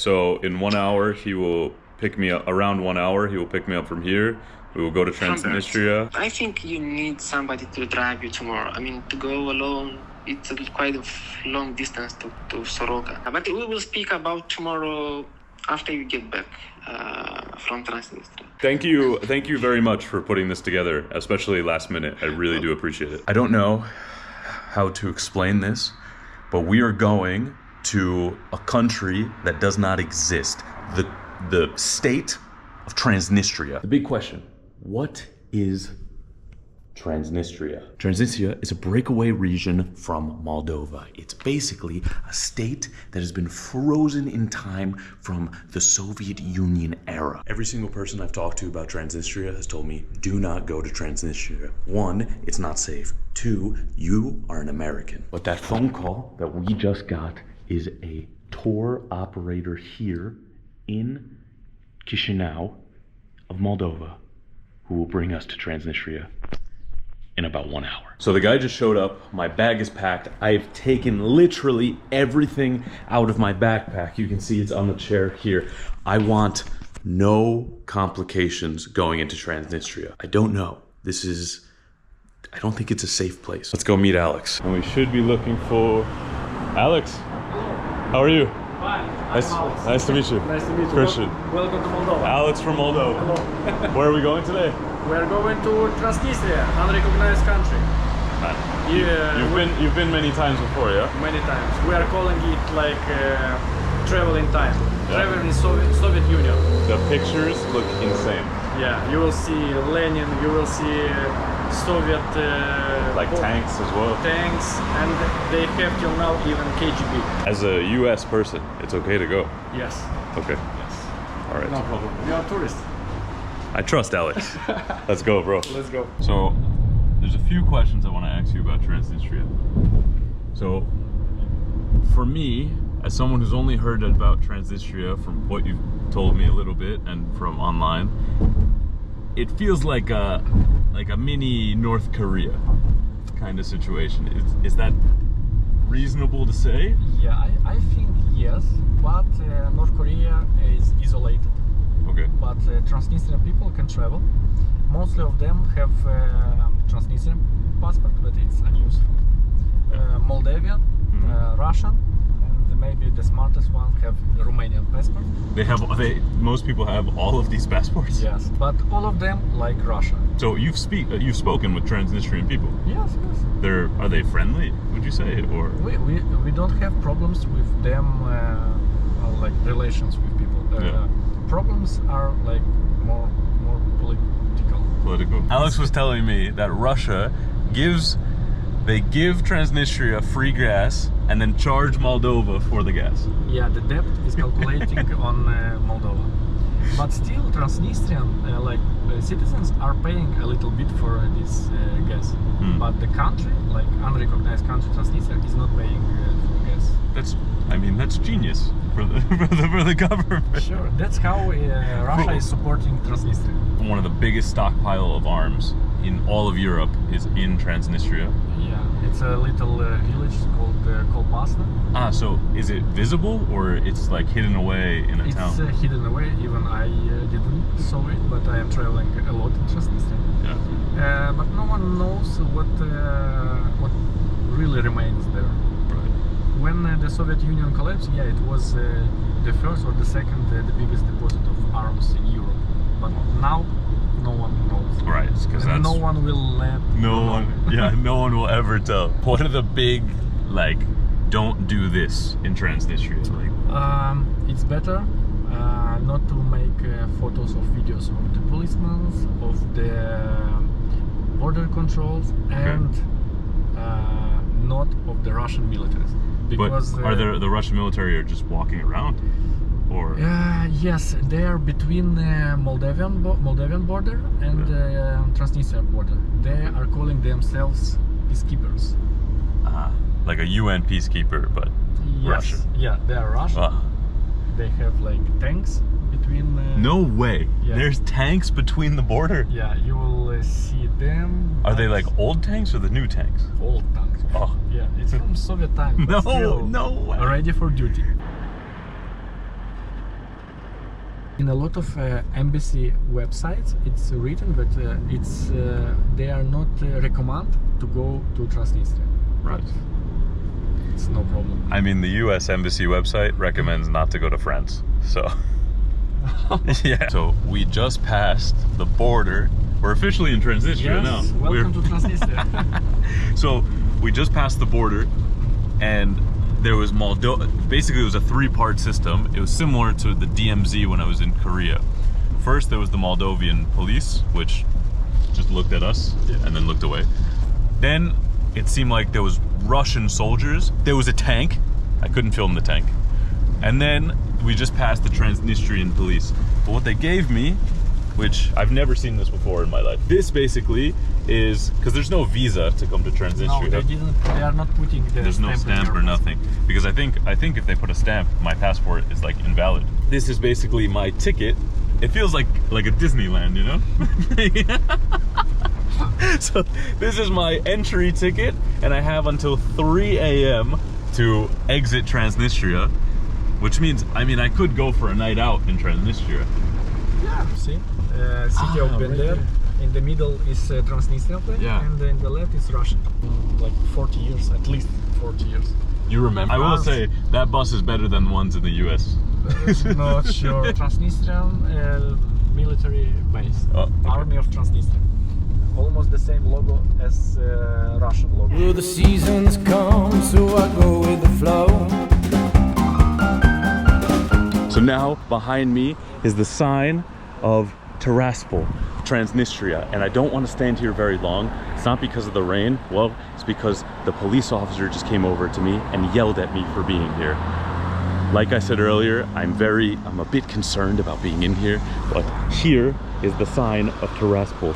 So in 1 hour, he will pick me up. Around 1 hour, he will pick me up from here. We will go to Transnistria. I think you need somebody to drive you tomorrow. I mean, to go alone, it's quite a long distance to Soroka. But we will speak about tomorrow after you get back from Transnistria. Thank you very much for putting this together, especially last minute. I really do appreciate it. I don't know how to explain this, but we are going to a country that does not exist. The state of Transnistria. The big question, what is Transnistria? Transnistria is a breakaway region from Moldova. It's basically a state that has been frozen in time from the Soviet Union era. Every single person I've talked to about Transnistria has told me, do not go to Transnistria. 1, it's not safe. 2, you are an American. But that phone call that we just got is a tour operator here in Chisinau of Moldova who will bring us to Transnistria in about 1 hour. So the guy just showed up, my bag is packed. I've taken literally everything out of my backpack. You can see it's on the chair here. I want no complications going into Transnistria. I don't know. I don't think it's a safe place. Let's go meet Alex. And we should be looking for Alex. How are you? Fine. Nice to meet you. Nice to meet you. Christian. Welcome to Moldova. Alex from Moldova. Hello. Where are we going today? We are going to Transnistria, unrecognized country. You've been many times before, yeah? Many times. We are calling it like travel in time. Yeah. Travel in Soviet Union. The pictures look insane. Yeah, you will see Lenin, you will see Soviet... like tanks as well? Tanks, and they have till now even KGB. As a US person, it's okay to go? Yes. Okay. Yes. All right. No problem. We are tourists. I trust Alex. Let's go, bro. Let's go. So, there's a few questions I want to ask you about Transnistria. So, for me, as someone who's only heard about Transnistria from what you've told me a little bit and from online, it feels like a mini North Korea kind of situation. Is that reasonable to say? Yeah, I think yes, but North Korea is isolated. Okay. But Transnistrian people can travel. Mostly of them have Transnistrian passport, but it's unuseful. Moldavian, Russian, and maybe the smartest one have the Romanian passport. Most people have all of these passports? Yes, but all of them like Russia. So you've spoken with Transnistrian people? Yes, yes. Are they friendly, would you say, or? We don't have problems with them, like relations with people. Problems are like more political. Alex was telling me that Russia gives Transnistria free gas and then charge Moldova for the gas. Yeah, the debt is calculating on Moldova. But still, Transnistrian citizens are paying a little bit for this gas. But the country, like unrecognized country Transnistria, is not paying for gas. That's genius for the government. Sure, that's how Russia is supporting Transnistria. One of the biggest stockpile of arms in all of Europe is in Transnistria. Yeah, it's a little village called Kolbasna. Ah, so is it visible or it's like hidden away in a town? It's hidden away. Even I didn't saw it, but I am traveling a lot in Transnistria. Yeah. But no one knows what really remains there. Right. When the Soviet Union collapsed, yeah, it was the first or the second, the biggest deposit of arms in Europe. But now, no one knows. Right, because no one will let. No one will ever tell. What are the big, don't do this in Transnistria? It's better not to make photos or videos of the policemen, of the border controls, and not of the Russian militaries. Because but are the Russian military are just walking around, or? Yes, they are between the Moldavian border and the Transnistria border. They are calling themselves peacekeepers. Like a UN peacekeeper, but Russian. Yeah, they are Russian. They have tanks between. No way. Yeah. There's tanks between the border. Yeah, you will see them. Are they like old tanks or the new tanks? Old tanks. Oh. Yeah, it's from Soviet time. No way. Ready for duty. In a lot of embassy websites, it's written that they are not recommend to go to Transnistria. Right. It's no problem. I mean, the U.S. Embassy website recommends not to go to France, so... yeah. So we just passed the border. We're officially in Transnistria now. Welcome to Transnistria. So we just passed the border, and there was Moldova. Basically, it was a three-part system. It was similar to the DMZ when I was in Korea. First, there was the Moldovan police, which just looked at us and then looked away. Then it seemed like there was Russian soldiers. There was a tank. I couldn't film the tank. And then we just passed the Transnistrian police. But what they gave me, which I've never seen this before in my life. This basically is, because there's no visa to come to Transnistria. No, they are not putting the There's no stamp or nothing. Because I think if they put a stamp, my passport is like invalid. This is basically my ticket. It feels like a Disneyland, you know? So this is my entry ticket, and I have until 3 a.m. to exit Transnistria. Which means, I mean, I could go for a night out in Transnistria. Yeah, see? City of Beylerian. Right. In the middle is Transnistria, yeah. And in the left is Russia. Like 40 years, at least 40 years. You remember? I will say, that bus is better than the ones in the US. Not sure. Transnistrian military base. Oh, okay. Army of Transnistria. Almost the same logo as Russian logo. Will the seasons come, so I go with the flow. So now, behind me is the sign of Tiraspol, Transnistria, and I don't want to stand here very long. It's not because of the rain, well, it's because the police officer just came over to me and yelled at me for being here. Like I said earlier, I'm a bit concerned about being in here, but here is the sign of Tiraspol.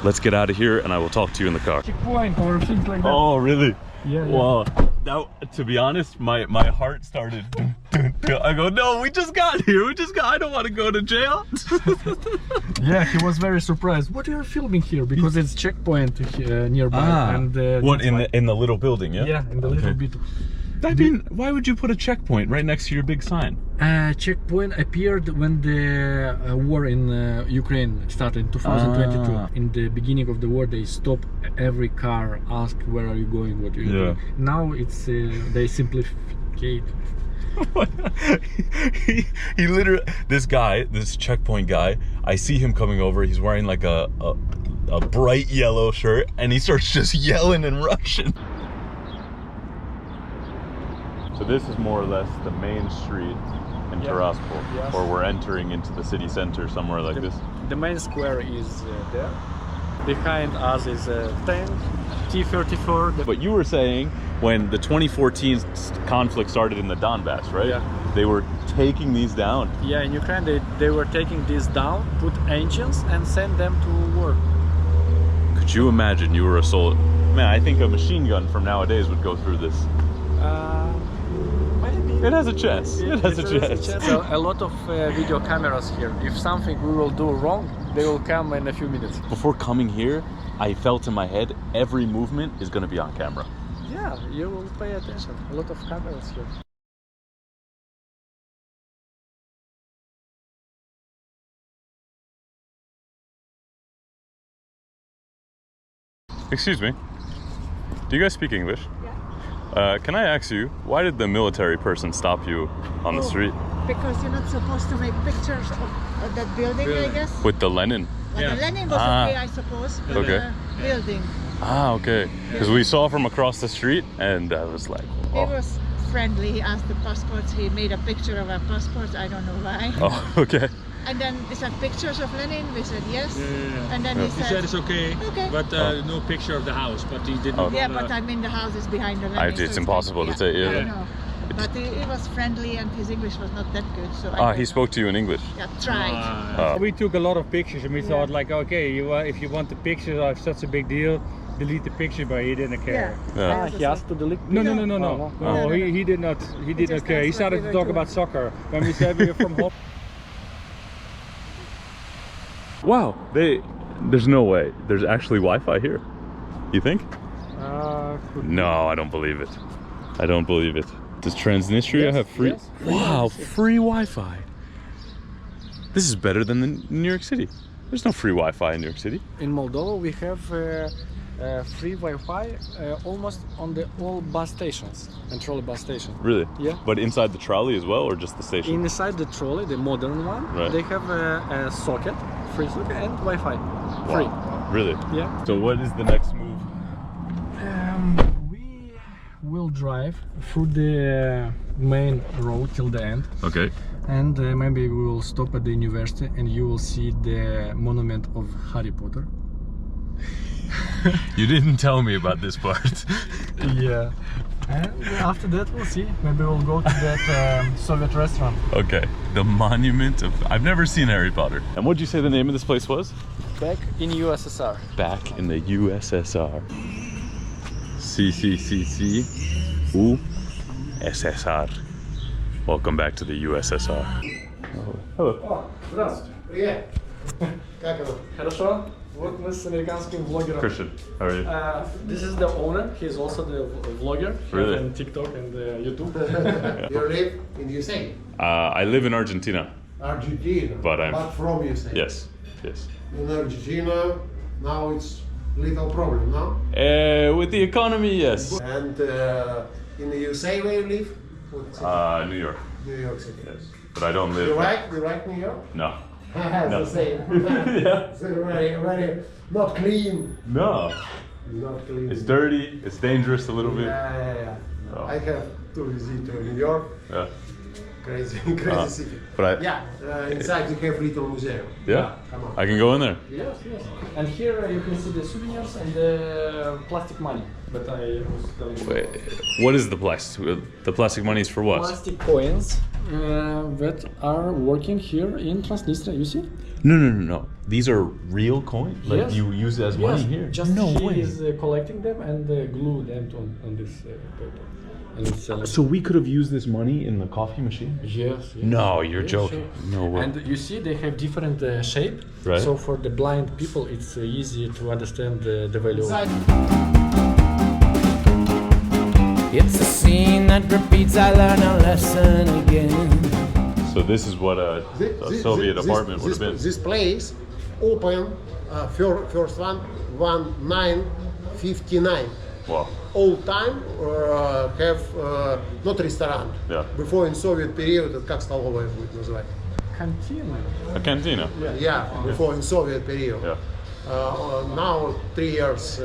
Let's get out of here and I will talk to you in the car. Checkpoint or things like that. Oh, really? Yeah. Wow. Now, to be honest, my heart started. I go, no, we just got here. I don't want to go to jail. Yeah, he was very surprised. What are you filming here? Because it's checkpoint nearby. And what in the little building? Yeah. Yeah, in the little bit. I mean, why would you put a checkpoint right next to your big sign? Checkpoint appeared when the war in Ukraine started in 2022. In the beginning of the war, they stopped every car, asked where are you going, what are you doing. Now it's they simplificate. he literally, this checkpoint guy, I see him coming over. He's wearing like a bright yellow shirt, and he starts just yelling in Russian. So this is more or less the main street in Tiraspol, yes. Or we're entering into the city center somewhere like this. The main square is there. Behind us is a tank, T-34. But you were saying when the 2014 conflict started in the Donbass, right? Yeah. They were taking these down. Yeah, in Ukraine they were taking these down, put engines and send them to war. Could you imagine you were a soldier? Man, I think a machine gun from nowadays would go through this. Maybe. It has a chance. It has a chance. So a lot of video cameras here. If something we will do wrong, they will come in a few minutes. Before coming here, I felt in my head every movement is going to be on camera. Yeah, you will pay attention. A lot of cameras here. Excuse me. Do you guys speak English? Yeah. Can I ask you, why did the military person stop you on the street? Because you're not supposed to make pictures of that building, I guess. With the Lenin? Well, the Lenin was okay, I suppose, but Okay. the building. Ah, okay. Because we saw from across the street, and I was like, He oh. was friendly. He asked the passports. He made a picture of our passports. I don't know why. Oh, okay. And then we said pictures of Lenin. We said yes. Yeah. And then Yeah. he He said, said it's okay, okay. but no picture of the house. But he didn't. Oh. Yeah, but I mean the house is behind the Lenin. It's impossible to say, yeah. I know. But he was friendly and his English was not that good. So I Ah, don't he know. spoke to you in English? Yeah, tried. Oh. We took a lot of pictures and we thought like, okay, if you want the pictures of such a big deal, delete the picture, but he didn't care. Yeah. He asked to delete. No. No. He did not. He did not just care. He asked what started we to were talk doing. about soccer when we said we were from home. Wow, there's no way. There's actually Wi-Fi here. You think? No, I don't believe it. I don't believe it. Does Transnistria have free? yes. Wow, free Wi-Fi. This is better than New York City. There's no free Wi-Fi in New York City. In Moldova, we have free Wi-Fi almost on the all bus stations and trolley bus stations. Really? Yeah. But inside the trolley as well, or just the station? Inside the trolley, the modern one, Right. they have a socket, free socket, and Wi-Fi, free. Really? Yeah. So what is the next move? We will drive through the main road till the end, Okay. and maybe we will stop at the university, and you will see the monument of Harry Potter. You didn't tell me about this part. Yeah. And after that, we'll see. Maybe we'll go to that Soviet restaurant. Okay. The monument of... I've never seen Harry Potter. And what did you say the name of this place was? Back in USSR. Back in the USSR. CCCC USSR. Welcome back to the USSR. Oh, hello. Здравствуйте. Привет. Как оно? Хорошо. Вот мы с американским блогером. Christian, how are you? This is the owner. He's also the vlogger. Really? On TikTok and YouTube. You live in USA? I live in Argentina. Argentina. But I'm- from USA. Yes, yes. In Argentina, now it's little problem, no? With the economy, yes. And in the USA where you live? What city? New York. New York City. Yes. But I don't live... You like New York? No. The same. Yeah. It's very not clean. No. Not clean. It's dirty, it's dangerous a little bit. Yeah. Oh. I have to visit New York. Yeah. Crazy city. But Inside you have little museum. Yeah? Come on. I can go in there. Yes. And here you can see the souvenirs and the plastic money. But I was telling you. Wait, what is the plastic? The plastic money is for what? Plastic coins that are working here in Transnistria. You see? No. These are real coins? Like Yes. you use it as money here? Just no he way. is collecting them and glue them on this paper. And selling. So we could have used this money in the coffee machine? Yes. No, you're Yes, joking. sure. No way. And you see, they have different shape. Right. So for the blind people, it's easy to understand the value. It's a scene that repeats, I learn a lesson again. So this is what a Soviet apartment would have been. This place open first one 1959. Wow. Old time have not restaurant. Yeah. Before in Soviet period, как столовая будет называть? Cantina. A cantina. Yeah. Before in Soviet period. Yeah. Now 3 years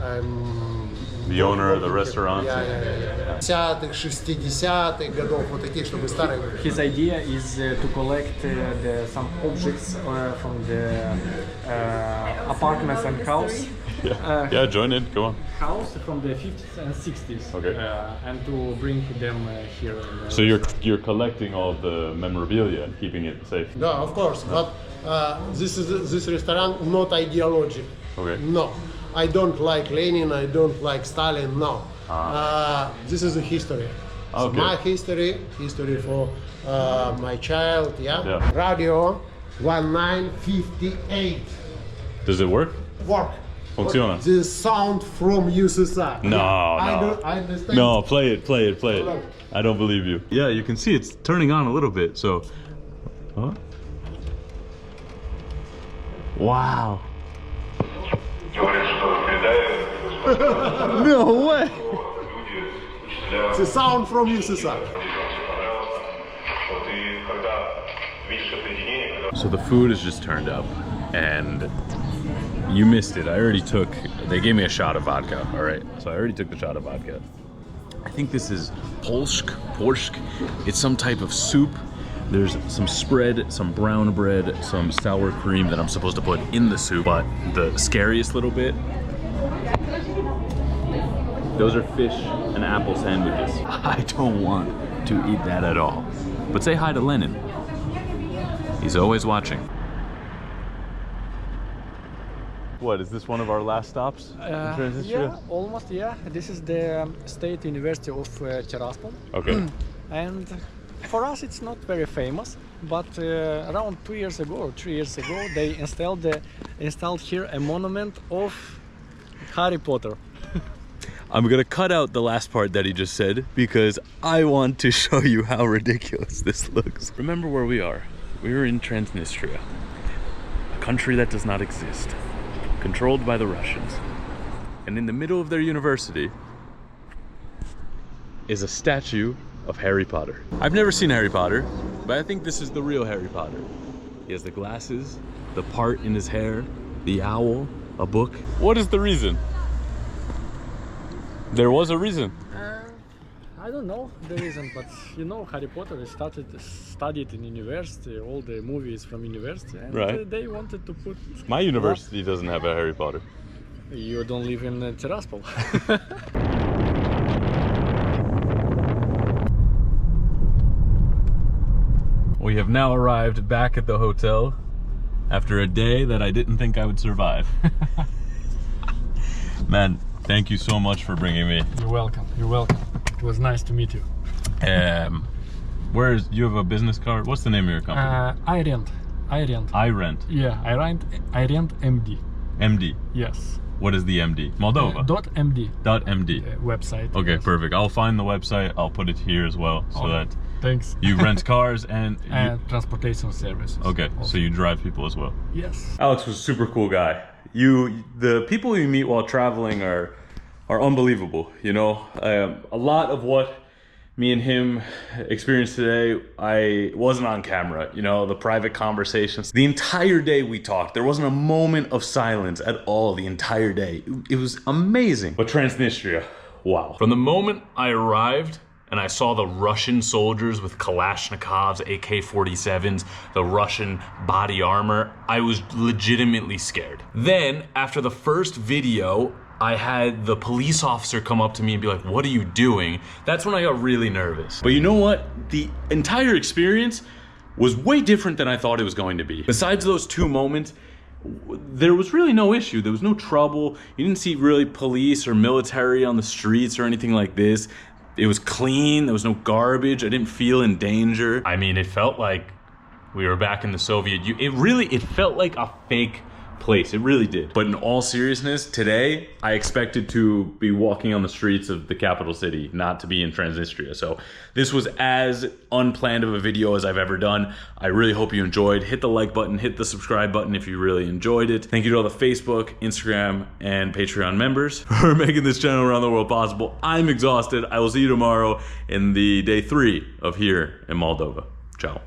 I'm The owner of the restaurant. Yeah. 50-х, 60-х годов, вот такие, чтобы старые. His idea is to collect some objects from the apartments and house. Yeah, join in. Come on. House from the 50s and 60s. Okay. And to bring them here. So you're collecting all of the memorabilia and keeping it safe. Yeah, of course, but this restaurant not ideology. Okay. No, I don't like Lenin. I don't like Stalin. No, this is a history. So Okay. my history for my child. Yeah. Radio 1958. Does it work? Work. Funciona. The sound from USSR. No, I understand. No, play it. I don't believe you. Yeah, you can see it's turning on a little bit, so... Huh? Wow. No way! The sound from USSR. So the food is just turned up, and you missed it. They gave me a shot of vodka, all right? So I already took the shot of vodka. I think this is polsk. It's some type of soup. There's some spread, some brown bread, some sour cream that I'm supposed to put in the soup. But the scariest little bit, those are fish and apple sandwiches. I don't want to eat that at all. But say hi to Lenin. He's always watching. What, is this one of our last stops in Transnistria? Yeah, almost, yeah. This is the State University of Tiraspol. Okay. And for us it's not very famous, but around 2 years ago or 3 years ago they installed here a monument of Harry Potter. I'm gonna cut out the last part that he just said because I want to show you how ridiculous this looks. Remember where we are. we're in Transnistria, a country that does not exist, controlled by the Russians. And in the middle of their university is a statue of Harry Potter. I've never seen Harry Potter, but I think this is the real Harry Potter. He has the glasses, the part in his hair, the owl, a book. What is the reason? There was a reason. I don't know the reason, but you know, Harry Potter studied in university, all the movies from university, and Right. They wanted to put... My university doesn't have a Harry Potter. You don't live in Tiraspol. We have now arrived back at the hotel after a day that I didn't think I would survive. Man, thank you so much for bringing me. You're welcome, you're welcome. It was nice to meet you. You have a business card? What's the name of your company? I rent. I rent. Yeah, I rent MD. MD. Yes. What is the MD? Moldova. .md. .md. Website. Okay, yes. Perfect. I'll find the website. I'll put it here as well, so that thanks. you rent cars and transportation services. Okay, also. so you drive people as well. Yes. Alex was a super cool guy. The people you meet while traveling are unbelievable. You know, a lot of what me and him experienced today, I wasn't on camera. You know, the private conversations. The entire day we talked. There wasn't a moment of silence at all the entire day. It was amazing. But Transnistria, wow. From the moment I arrived and I saw the Russian soldiers with Kalashnikovs, AK-47s, the Russian body armor, I was legitimately scared. Then, after the first video, I had the police officer come up to me and be like, "What are you doing?" That's when I got really nervous. But you know what? The entire experience was way different than I thought it was going to be. Besides those two moments, there was really no issue. There was no trouble. You didn't see really police or military on the streets or anything like this. It was clean. There was no garbage. I didn't feel in danger. I mean, it felt like we were back in the Soviet Union. It felt like a fake place. It really did. But in all seriousness, today I expected to be walking on the streets of the capital city, not to be in Transnistria. So this was as unplanned of a video as I've ever done. I really hope you enjoyed. Hit the like button, hit the subscribe button if you really enjoyed it. Thank you to all the Facebook, Instagram, and Patreon members for making this channel around the world possible. I'm exhausted. I will see you tomorrow in the day 3 of here in Moldova. Ciao.